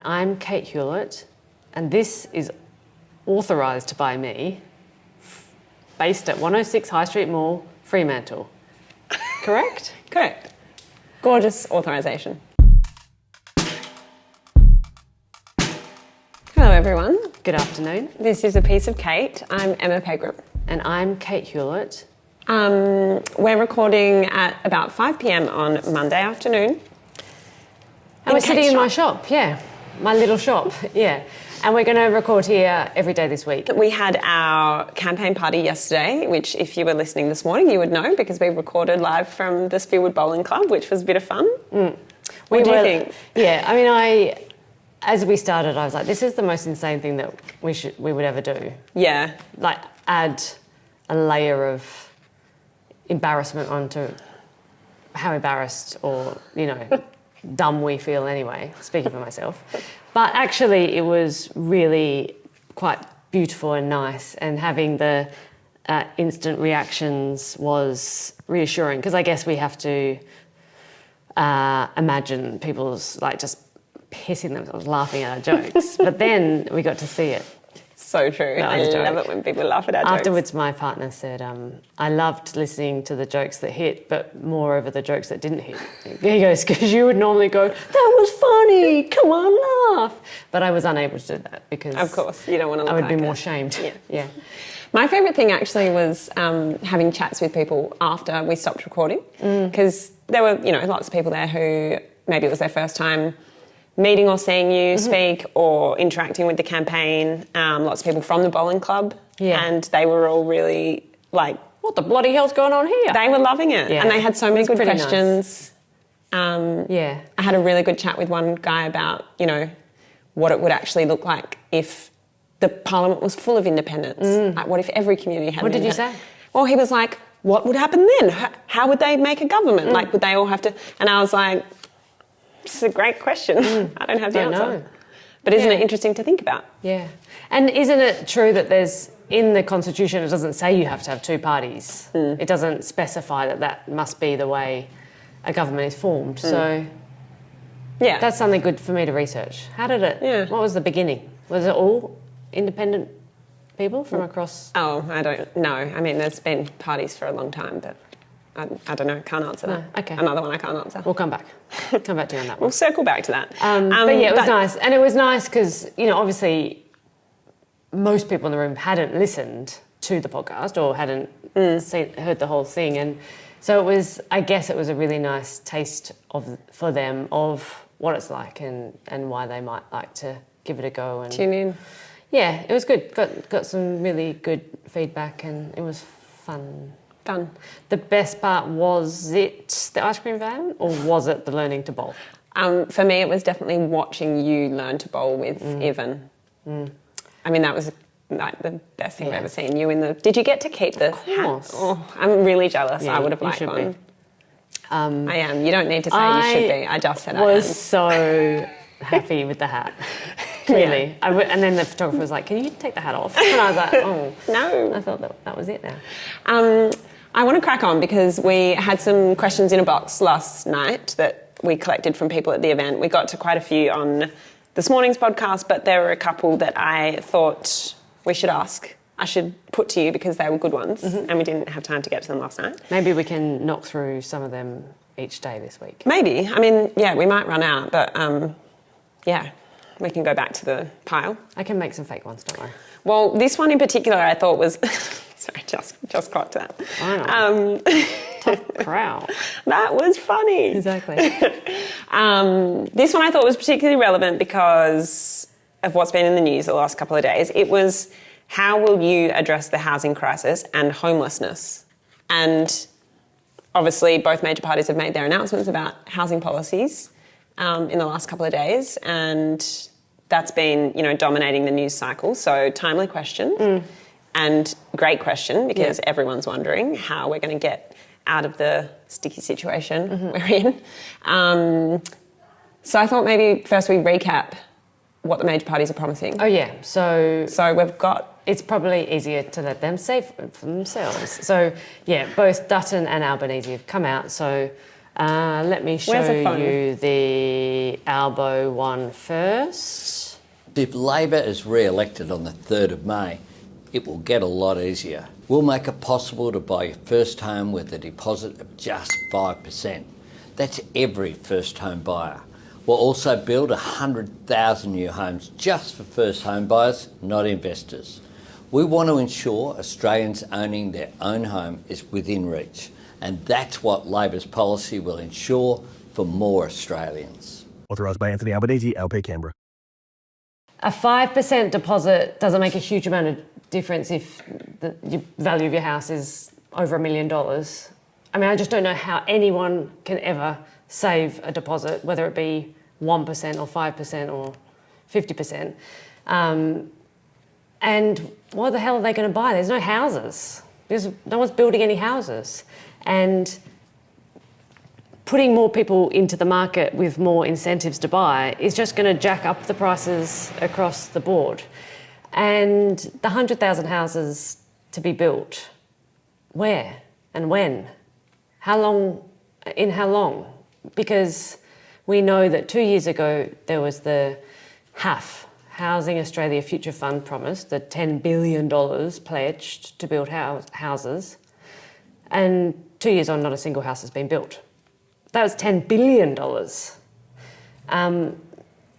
I'm Kate Hulett, and this is authorised by me, based at 106 High Street Mall, Fremantle. Correct? Correct. Gorgeous authorisation. Hello everyone. Good afternoon. This is A Piece of Kate. I'm Emma Pegram. And I'm Kate Hulett. We're recording at about 5 p.m. on Monday afternoon. And we're sitting in my shop, yeah. My little shop, yeah. And we're going to record here every day this week. We had our campaign party yesterday, which if you were listening this morning, you would know because we recorded live from the Spearwood Bowling Club, which was a bit of fun. What do you think? Yeah, I mean, as we started, I was like, this is the most insane thing that we would ever do. Yeah. Like, add a layer of embarrassment onto how embarrassed or, dumb we feel anyway, speaking for myself. But actually it was really quite beautiful and nice, and having the instant reactions was reassuring, because I guess we have to imagine people's just pissing themselves laughing at our jokes. But then we got to see it. So true. I love it when people laugh at our jokes. Afterwards, my partner said, I loved listening to the jokes that hit, but moreover the jokes that didn't hit. He goes, because you would normally go, that was funny, come on, laugh. But I was unable to do that because... Of course, you don't want to look I would like be more shamed. Yeah. My favourite thing actually was having chats with people after we stopped recording, because there were, lots of people there who maybe it was their first time meeting or seeing you speak or interacting with the campaign. Lots of people from the bowling club. Yeah. And they were all really like... What the bloody hell's going on here? They were loving it. Yeah. And they had so many good questions. Nice. I had a really good chat with one guy about, what it would actually look like if the parliament was full of independents. Like, what if every community had... What did you say? Well, he was like, what would happen then? How would they make a government? Like, would they all have to... And I was like... It's a great question. I don't have the answer. Know. But isn't it interesting to think about? Yeah. And isn't it true that there's, in the Constitution, it doesn't say you have to have two parties. It doesn't specify that must be the way a government is formed. So that's something good for me to research. How did it, what was the beginning? Was it all independent people from across? Oh, I don't know. I mean, there's been parties for a long time, but... I don't know, can't answer that. Okay. Another one I can't answer. We'll come back. Come back to you on that one. We'll circle back to that. But yeah, it was nice. And it was nice because, obviously most people in the room hadn't listened to the podcast or hadn't heard the whole thing. And so it was, I guess it was a really nice taste for them of what it's like and why they might like to give it a go. And tune in. Yeah, it was good. Got some really good feedback and it was fun. The best part, was it the ice cream van or was it the learning to bowl? For me, it was definitely watching you learn to bowl with Evan. I mean, that was like the best thing I've ever seen. You in the... Did you get to keep the hat? Oh, I'm really jealous. I would have liked one. I am. You don't need to say you should be. I just said I am. I was so happy with the hat. Really. And then the photographer was like, can you take the hat off? And I was like, oh. No. I thought that was it now. I want to crack on because we had some questions in a box last night that we collected from people at the event. We got to quite a few on this morning's podcast, but there were a couple that I thought we should ask. I should put to you because they were good ones and we didn't have time to get to them last night. Maybe we can knock through some of them each day this week. Maybe. I mean, yeah, we might run out, but we can go back to the pile. I can make some fake ones, don't worry. Well, this one in particular I thought was... Sorry, just clocked that. Tough crowd. That was funny. Exactly. This one I thought was particularly relevant because of what's been in the news the last couple of days. It was, how will you address the housing crisis and homelessness? And obviously both major parties have made their announcements about housing policies in the last couple of days, and that's been, dominating the news cycle. So timely question. And great question because everyone's wondering how we're going to get out of the sticky situation we're in. So I thought maybe first we recap what the major parties are promising. Oh, yeah. So we've got... It's probably easier to let them say for themselves. So, yeah, both Dutton and Albanese have come out. So Let me show Where's the phone? you the Albo one first. If Labor is re-elected on the 3rd of May, it will get a lot easier. We'll make it possible to buy your first home with a deposit of just 5%. That's every first home buyer. We'll also build 100,000 new homes just for first home buyers, not investors. We want to ensure Australians owning their own home is within reach, and that's what Labor's policy will ensure for more Australians. Authorised by Anthony Albanese, LP Canberra. A 5% deposit doesn't make a huge amount of difference if the value of your house is over $1 million. I mean, I just don't know how anyone can ever save a deposit, whether it be 1% or 5% or 50%. And what the hell are they going to buy? There's no houses. No one's building any houses. And putting more people into the market with more incentives to buy is just going to jack up the prices across the board. And the 100,000 houses to be built, where and when? How long? In how long? Because we know that 2 years ago there was the HAF, Housing Australia Future Fund promise, the $10 billion pledged to build houses. And 2 years on, not a single house has been built. That was $10 billion.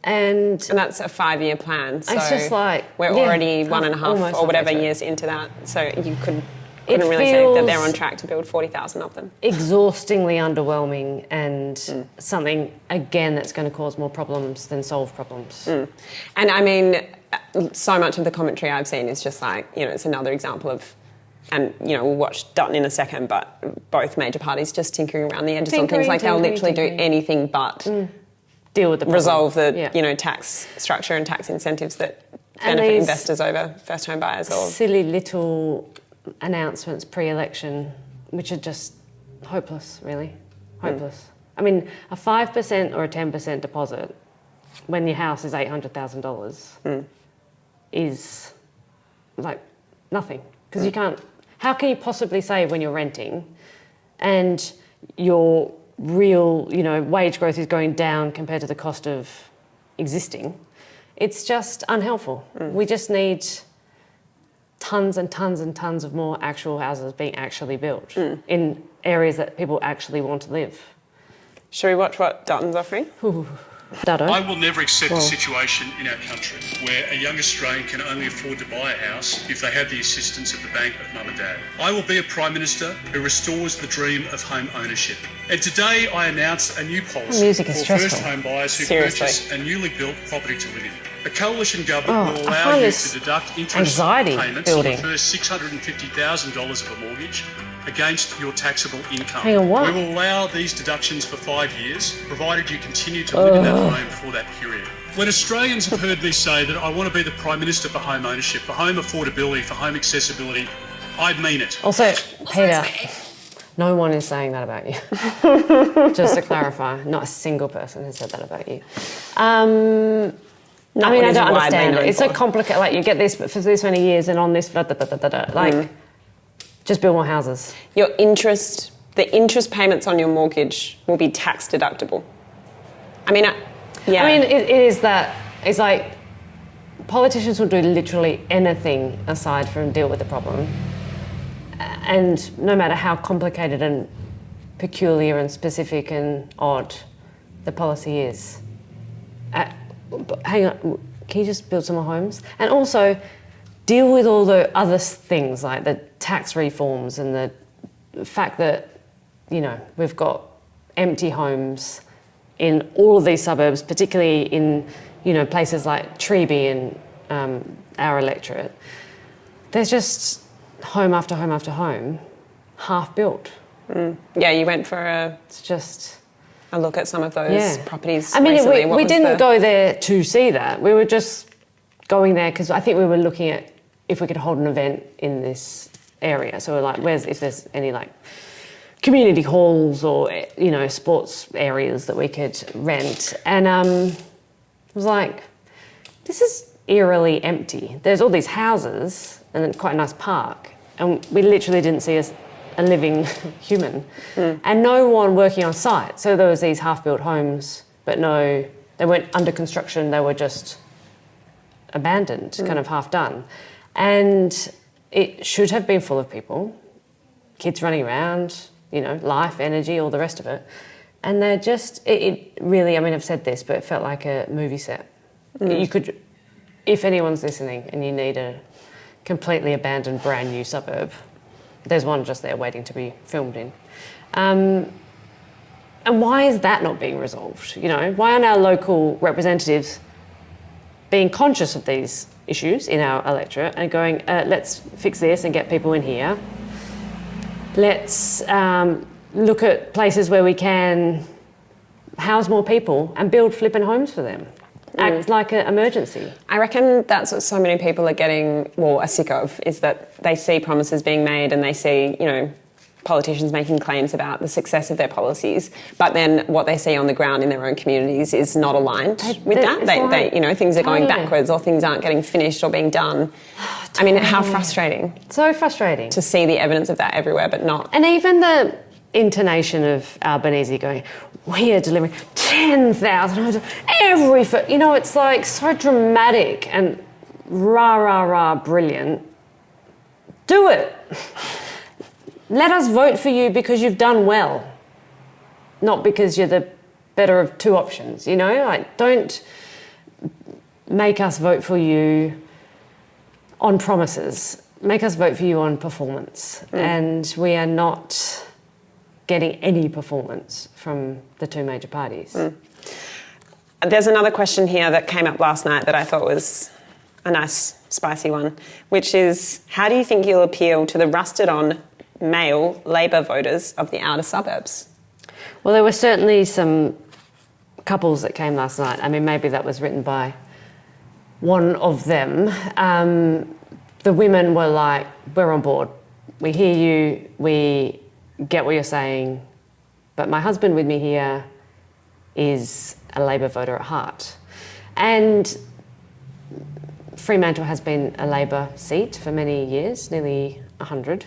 And that's a 5-year plan. So it's just like we're already 1.5 or whatever years into that. So you couldn't really say that they're on track to build 40,000 of them. Exhaustingly underwhelming and something, again, that's going to cause more problems than solve problems. And I mean, so much of the commentary I've seen is just like, it's another example of, and, we'll watch Dutton in a second, but both major parties just tinkering around the edges on things. Like they'll literally do anything but deal with the problem. Resolve the, tax structure and tax incentives that benefit investors over first home buyers. Or silly little announcements pre-election, which are just hopeless, really. Hopeless. I mean, a 5% or a 10% deposit when your house is $800,000 is like nothing. Because you can't, how can you possibly save when you're renting and your real, wage growth is going down compared to the cost of existing? It's just unhelpful. We just need tons and tons and tons of more actual houses being actually built in areas that people actually want to live. Shall we watch what Dutton's offering? Dutto. I will never accept a situation in our country where a young Australian can only afford to buy a house if they have the assistance of the bank of mum and dad. I will be a Prime Minister who restores the dream of home ownership. And today I announce a new policy for first home buyers who purchase a newly built property to live in. The coalition government will allow you to deduct interest payments on the first $650,000 of a mortgage against your taxable income. Hang on, what? We will allow these deductions for 5 years, provided you continue to live in that home for that period. When Australians have heard me say that I want to be the Prime Minister for home ownership, for home affordability, for home accessibility, I mean it. Also, Peter, no one is saying that about you. Just to clarify, not a single person has said that about you. I mean, I don't understand it. It's so complicated. Like, you get this for this many years and on this, like, just build more houses. The interest payments on your mortgage will be tax deductible. I mean, it is that. It's like politicians will do literally anything aside from deal with the problem. And no matter how complicated and peculiar and specific and odd the policy is. Hang on, can you just build some more homes? And also deal with all the other things like the tax reforms and the fact that, we've got empty homes in all of these suburbs, particularly in, places like Treeby and our electorate. There's just home after home after home, half built. Yeah, you went for It's just a look at some of those properties. I mean, recently. we didn't go there to see that. We were just going there because I think we were looking at if we could hold an event in this area. So we're like, if there's any like community halls or sports areas that we could rent, and it was like, this is eerily empty. There's all these houses and then quite a nice park, and we literally didn't see a a living human, and no one working on site. So there was these half-built homes, but no, they weren't under construction. They were just abandoned, kind of half done, and it should have been full of people, kids running around, you know, life, energy, all the rest of it. And they're just, it really, I mean, I've said this, but it felt like a movie set. You could, if anyone's listening and you need a completely abandoned brand new suburb, there's one just there waiting to be filmed in. And why is that not being resolved? You know, why aren't our local representatives being conscious of these issues in our electorate and going, let's fix this and get people in here. Let's look at places where we can house more people and build flipping homes for them. Act like an emergency. I reckon that's what so many people are getting, well, are sick of, is that they see promises being made and they see, you know, politicians making claims about the success of their policies, but then what they see on the ground in their own communities is not aligned with that. They, you know, things are going backwards or things aren't getting finished or being done. I mean, how frustrating. So frustrating. To see the evidence of that everywhere, but not. And even the intonation of Albanese going, we are delivering 10,000 homes every foot. You know, it's like so dramatic and rah, brilliant. Do it. Let us vote for you because you've done well, not because you're the better of two options, you know? Like, don't make us vote for you on promises. Make us vote for you on performance. And we are not getting any performance from the two major parties. There's another question here that came up last night that I thought was a nice, spicy one, which is, how do you think you'll appeal to the rusted-on male Labor voters of the outer suburbs? Well, there were certainly some couples that came last night. I mean, maybe that was written by one of them. The women were like, we're on board. We hear you. We get what you're saying. But my husband with me here is a Labor voter at heart. And Fremantle has been a Labor seat for many years, nearly 100.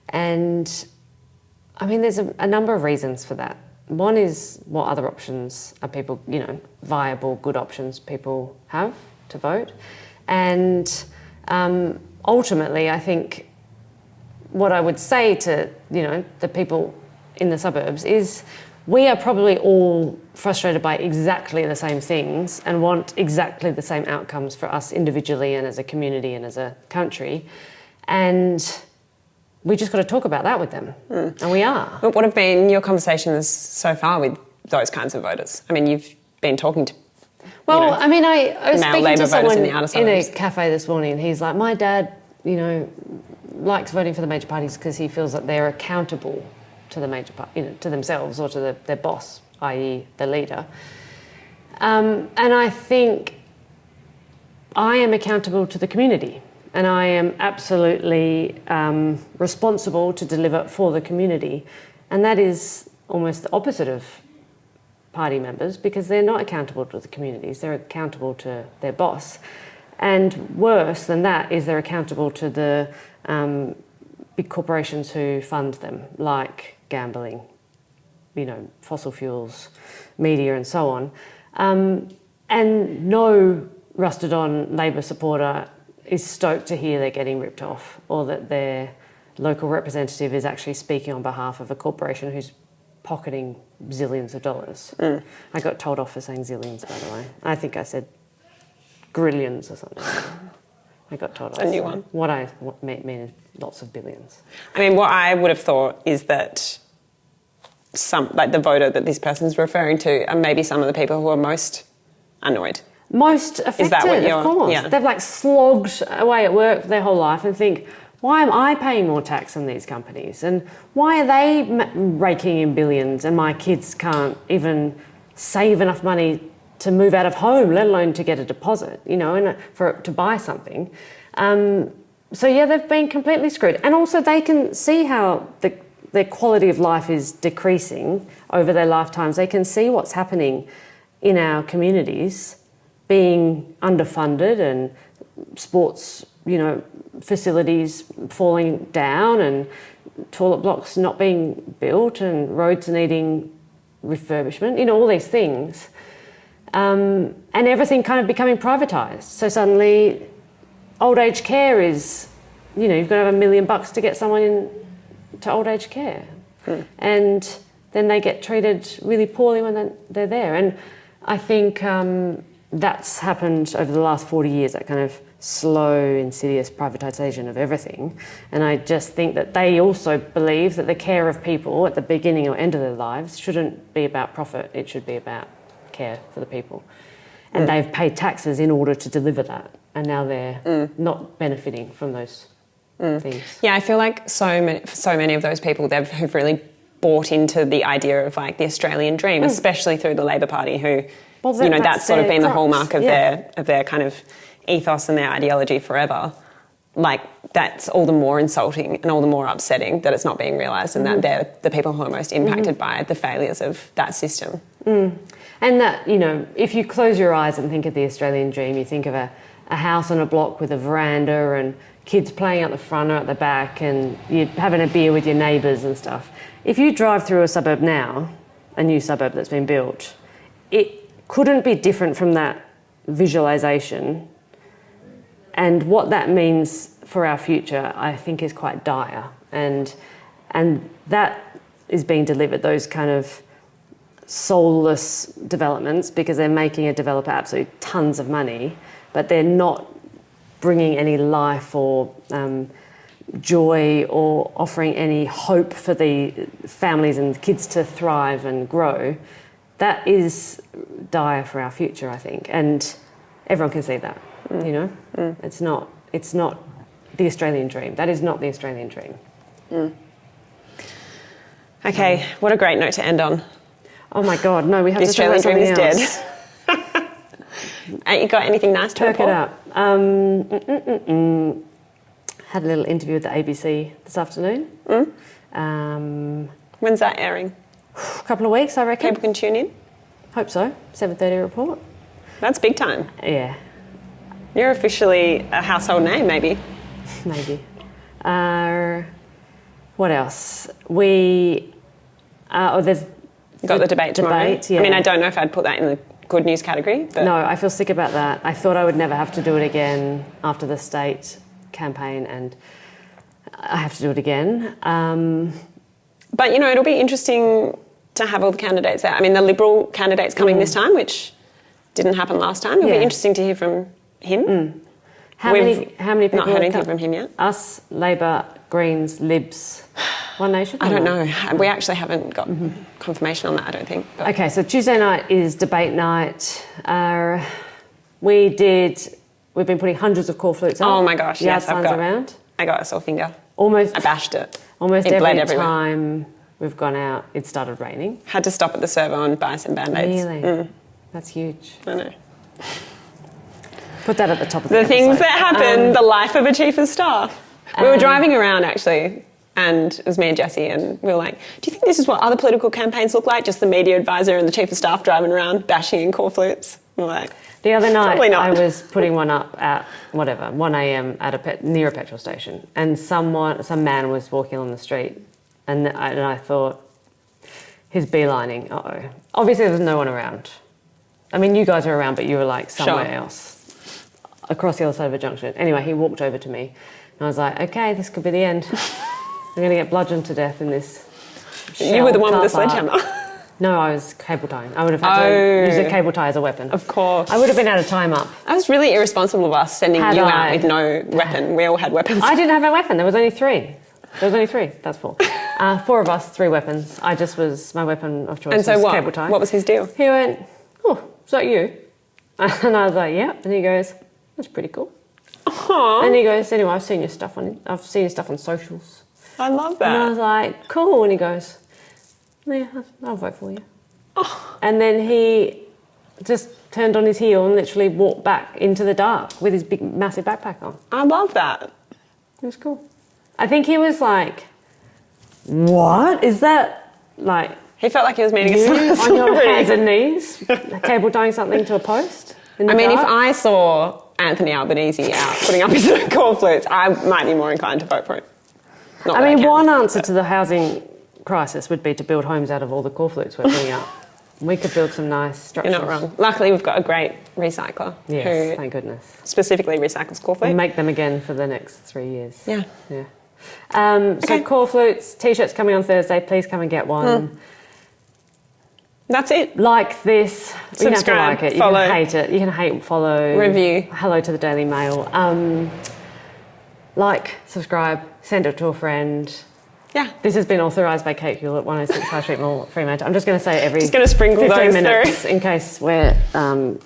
And I mean, there's a number of reasons for that. One is what other options are people, you know, viable, good options people have to vote. And ultimately, I think what I would say to, you know, the people in the suburbs is we are probably all frustrated by exactly the same things and want exactly the same outcomes for us individually and as a community and as a country. And we just got to talk about that with them, and we are. But what have been your conversations so far with those kinds of voters? I mean, you've been talking to, well, you know, I mean, I was speaking Labor to someone in a cafe this morning, and he's like, my dad, you know, likes voting for the major parties because he feels that they're accountable to the major party, you know, to themselves or to their boss, i.e. the leader. And I think I am accountable to the community. And I am absolutely responsible to deliver for the community. And that is almost the opposite of party members because they're not accountable to the communities, they're accountable to their boss. And worse than that is they're accountable to the big corporations who fund them, like gambling, you know, fossil fuels, media and so on. And no rusted-on Labor supporter is stoked to hear they're getting ripped off or that their local representative is actually speaking on behalf of a corporation who's pocketing zillions of dollars. I got told off for saying zillions, by the way. I think I said grillions or something. I got told off. A new one. What I mean is lots of billions. I mean, what I would have thought is that some, like the voter that this person's referring to, are maybe some of the people who are most annoyed. Most affected, Is that what of course. yeah. They've like slogged away at work their whole life and think, why am I paying more tax than these companies? And why are they raking in billions and my kids can't even save enough money to move out of home, let alone to get a deposit, you know, and to buy something. So yeah, they've been completely screwed. And also they can see how their quality of life is decreasing over their lifetimes. They can see what's happening in our communities, being underfunded and sports, facilities falling down and toilet blocks not being built and roads needing refurbishment, all these things. And everything kind of becoming privatised. So suddenly old age care is, you've got to have $1 million to get someone into old age care. And then they get treated really poorly when they're there. And I think that's happened over the last 40 years, that kind of slow, insidious privatisation of everything. And I just think that they also believe that the care of people at the beginning or end of their lives shouldn't be about profit, it should be about care for the people. And they've paid taxes in order to deliver that. And now they're not benefiting from those things. Yeah, I feel like so many of those people who've really bought into the idea of like the Australian dream, especially through the Labor Party, who, that's sort of been the hallmark of their kind of ethos and their ideology forever. Like, that's all the more insulting and all the more upsetting that it's not being realised and that they're the people who are most impacted by the failures of that system. And that, if you close your eyes and think of the Australian dream, you think of a house on a block with a veranda and kids playing out the front or at the back and you're having a beer with your neighbours and stuff. If you drive through a suburb now, a new suburb that's been built, it couldn't be different from that visualisation. And what that means for our future, I think, is quite dire. And that is being delivered, those kind of soulless developments, because they're making a developer absolutely tons of money, but they're not bringing any life or joy or offering any hope for the families and kids to thrive and grow. That is dire for our future, I think. And everyone can see that, It's not the Australian dream. That is not the Australian dream. Okay, what a great note to end on. Oh my God, no, we have The to talk about Australian dream something is else. dead. You got anything nice to Perk report? it up. Had a little interview with the ABC this afternoon. When's that airing? A couple of weeks, I reckon. People can tune in? Hope so. 7:30 report. That's big time. Yeah, You're officially a household name, maybe. maybe. What else? There's Got the debate tomorrow. debate, yeah. I mean, I don't know if I'd put that in the good news category. But No, I feel sick about that. I thought I would never have to do it again after the state campaign, and I have to do it again. But, it'll be interesting to have all the candidates out. I mean, the Liberal candidate's coming this time, which didn't happen last time. It'll be interesting to hear from him. How many people not heard have anything come? from him yet. Us, Labor, Greens, Libs, One Nation? I don't know. We actually haven't got confirmation on that, I don't think. But Okay, so Tuesday night is debate night. We've been putting hundreds of call flutes up. Oh my gosh, Yard yes, I've signs got. around. I got a sore finger. Almost I bashed it. Almost It bled every everywhere. time we've gone out, it started raining. Had to stop at the servo and buy some Band-Aids. Really? That's huge. I know. Put that at the top of The things episode. that happen, the life of a chief of staff. We were driving around, actually, and it was me and Jessie, and we were like, do you think this is what other political campaigns look like? Just the media advisor and the chief of staff driving around, bashing in call flutes? We were like, The other night, Probably not. I was putting one up at 1 a.m. at near a petrol station, and some man was walking on the street, and I thought, he's beelining. Uh-oh. Obviously, there was no one around. I mean, you guys were around, but you were like somewhere else, across the other side of a junction. Anyway, he walked over to me, and I was like, okay, this could be the end. I'm going to get bludgeoned to death in this. you were the one with the car park. sledgehammer. No, I was cable tying. I would have had to use a cable tie as a weapon. Of course. I would have been able to tie him up. That was really irresponsible of us sending Had you I- out with no weapon. We all had weapons. I didn't have a weapon. There was only 3. There was only 3. That's 4. 4 of us, 3 weapons. My weapon of choice and so was what? cable tie. What was his deal? He went, oh, is that you? And I was like, yeah. And he goes, that's pretty cool. Aww, And he goes, anyway, I've seen your stuff on socials. I love And I was that. like, cool. And he goes, yeah, I'll vote for you. Oh. And then he just turned on his heel and literally walked back into the dark with his big, massive backpack on. I love that. It was cool. I think he was like, what? Is that like He felt like he was meeting you a on your celebrity. hands and knees, cable tying something to a post? In the I mean, if dark? I saw Anthony Albanese out putting up his own cornflakes, I might be more inclined to vote for it. Not I that mean, can, one answer but- to the housing crisis would be to build homes out of all the cornflakes we're putting up. We could build some nice structures. You're not wrong. Luckily, we've got a great recycler Yes, who thank goodness. specifically recycles cornflakes. And make them again for the next 3 years. Yeah. Yeah. Okay. So cornflakes, t-shirts coming on Thursday. Please come and get one. That's it. Like this. You don't have to Subscribe, like it. You follow. can hate it. You can hate, follow. Review. Hello to the Daily Mail. Like, subscribe, send it to a friend. Yeah. This has been authorised by Kate Hulett, 106 High Street Mall, Fremantle. I'm just going to say every Just gonna sprinkle 15 those minutes through. in case we're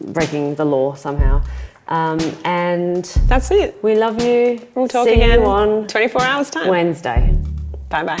breaking the law somehow. And That's it. we love you. We'll talk See again you on 24 hours time. Wednesday. Bye-bye.